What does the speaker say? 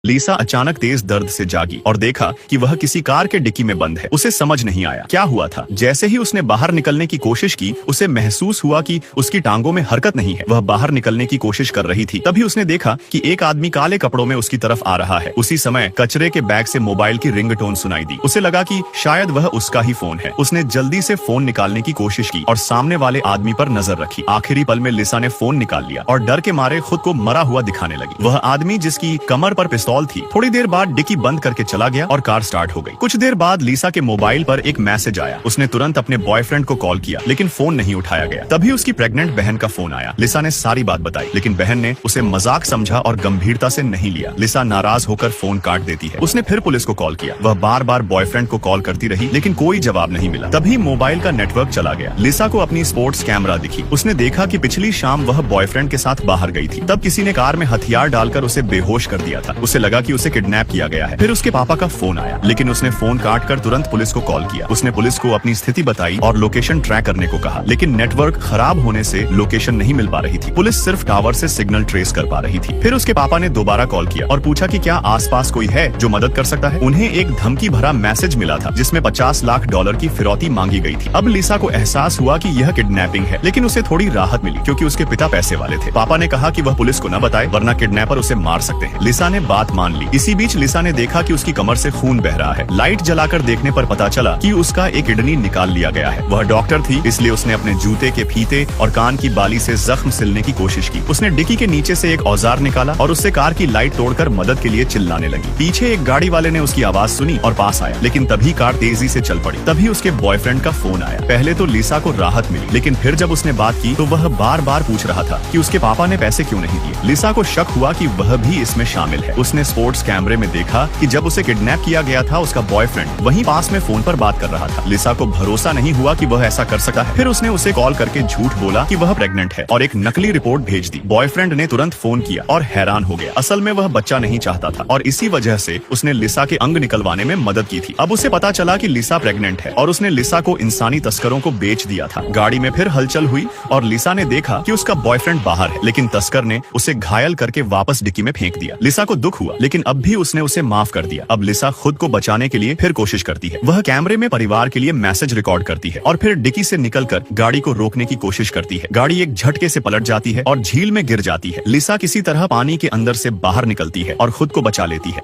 लिसा अचानक तेज दर्द से जागी और देखा कि वह किसी कार के डिक्की में बंद है। उसे समझ नहीं आया क्या हुआ था। जैसे ही उसने बाहर निकलने की कोशिश की, उसे महसूस हुआ कि उसकी टांगों में हरकत नहीं है। वह बाहर निकलने की कोशिश कर रही थी, तभी उसने देखा कि एक आदमी काले कपड़ों में उसकी तरफ आ रहा है। उसी समय कचरे के बैग से मोबाइल की रिंगटोन सुनाई दी। उसे लगा कि शायद वह उसका ही फोन है। उसने जल्दी से फोन निकालने की कोशिश की और सामने वाले आदमी पर नजर रखी। आखिरी पल में लिसा ने फोन निकाल लिया और डर के मारे खुद को मरा हुआ दिखाने लगी। वह आदमी जिसकी कमर पर पिस्तौल थी, थोड़ी देर बाद डिक्की बंद करके चला गया और कार स्टार्ट हो गई। कुछ देर बाद लिसा के मोबाइल पर एक मैसेज आया। उसने तुरंत अपने बॉयफ्रेंड को कॉल किया, लेकिन फोन नहीं उठाया गया। तभी उसकी प्रेग्नेंट बहन का फोन आया। लिसा ने सारी बात बताई, लेकिन बहन ने उसे मजाक समझा और गंभीरता से नहीं लिया। लिसा नाराज होकर फोन काट देती है। उसने फिर पुलिस को कॉल किया। वह बार बार बॉयफ्रेंड को कॉल करती रही, लेकिन कोई जवाब नहीं मिला। तभी मोबाइल का नेटवर्क चला गया। लिसा को अपनी स्पोर्ट्स कैमरा दिखी। उसने देखा कि पिछली शाम वह बॉयफ्रेंड के साथ बाहर गई थी। तब किसी ने कार में हथियार डालकर उसे बेहोश कर दिया था। उसे लगा कि उसे किडनैप किया गया है। फिर उसके पापा का फोन आया, लेकिन उसने फोन काटकर तुरंत पुलिस को कॉल किया। उसने पुलिस को अपनी स्थिति बताई और लोकेशन ट्रैक करने को कहा, लेकिन नेटवर्क खराब होने से लोकेशन नहीं मिल पा रही थी। पुलिस सिर्फ टावर से सिग्नल ट्रेस कर पा रही थी। फिर उसके पापा ने दोबारा कॉल किया और पूछा कि क्या आसपास कोई है जो मदद कर सकता है। उन्हें एक धमकी भरा मैसेज मिला था जिसमें $50 लाख की फिरौती मांगी गई थी। अब लिसा को एहसास हुआ कि यह किडनैपिंग है, लेकिन उसे थोड़ी राहत मिली क्योंकि उसके पिता पैसे वाले थे। पापा ने कहा कि वह पुलिस को न बताए, वरना किडनैपर उसे मार सकते हैं। लिसा ने बात मान ली। इसी बीच लिसा ने देखा कि उसकी कमर से खून बह रहा है। लाइट जलाकर देखने पर पता चला कि उसका एक किडनी निकाल लिया गया है। वह डॉक्टर थी, इसलिए उसने अपने जूते के फीते और कान की बाली से जख्म सिलने की कोशिश की। उसने डिक्की के नीचे से एक औजार निकाला और उससे कार की लाइट तोड़कर मदद के लिए चिल्लाने लगी। पीछे एक गाड़ी वाले ने उसकी आवाज सुनी और पास आया, लेकिन तभी कार तेजी से चल पड़ी। तभी उसके बॉयफ्रेंड का फोन आया। पहले तो लिसा को राहत मिली, लेकिन फिर जब उसने बात की तो वह बार बार पूछ रहा था कि उसके पापा ने पैसे क्यों नहीं दिए। लिसा को शक हुआ कि वह भी इसमें शामिल है। उसने स्पोर्ट्स कैमरे में देखा कि जब उसे किडनैप किया गया था, उसका बॉयफ्रेंड वहीं पास में फोन पर बात कर रहा था। लिसा को भरोसा नहीं हुआ कि वह ऐसा कर सकता है। फिर उसने उसे कॉल करके झूठ बोला कि वह प्रेग्नेंट है और एक नकली रिपोर्ट भेज दी। बॉयफ्रेंड ने तुरंत फोन किया और हैरान हो गया। असल में वह बच्चा नहीं चाहता था और इसी वजह से उसने लिसा के अंग निकलवाने में मदद की थी। अब उसे पता चला कि लिसा प्रेग्नेंट है और उसने लिसा को इंसानी तस्करों को बेच दिया था। गाड़ी में फिर हलचल हुई और लिसा ने देखा कि उसका बॉयफ्रेंड बाहर है, लेकिन तस्कर ने उसे घायल करके वापस डिक्की में फेंक दिया। लिसा को दुख हुआ, लेकिन अब भी उसने उसे माफ कर दिया। अब लिसा खुद को बचाने के लिए फिर कोशिश करती है। वह कैमरे में परिवार के लिए मैसेज रिकॉर्ड करती है और फिर डिक्की से निकलकर गाड़ी को रोकने की कोशिश करती है। गाड़ी एक झटके से पलट जाती है और झील में गिर जाती है। लिसा किसी तरह पानी के अंदर से बाहर निकलती है और खुद को बचा लेती है।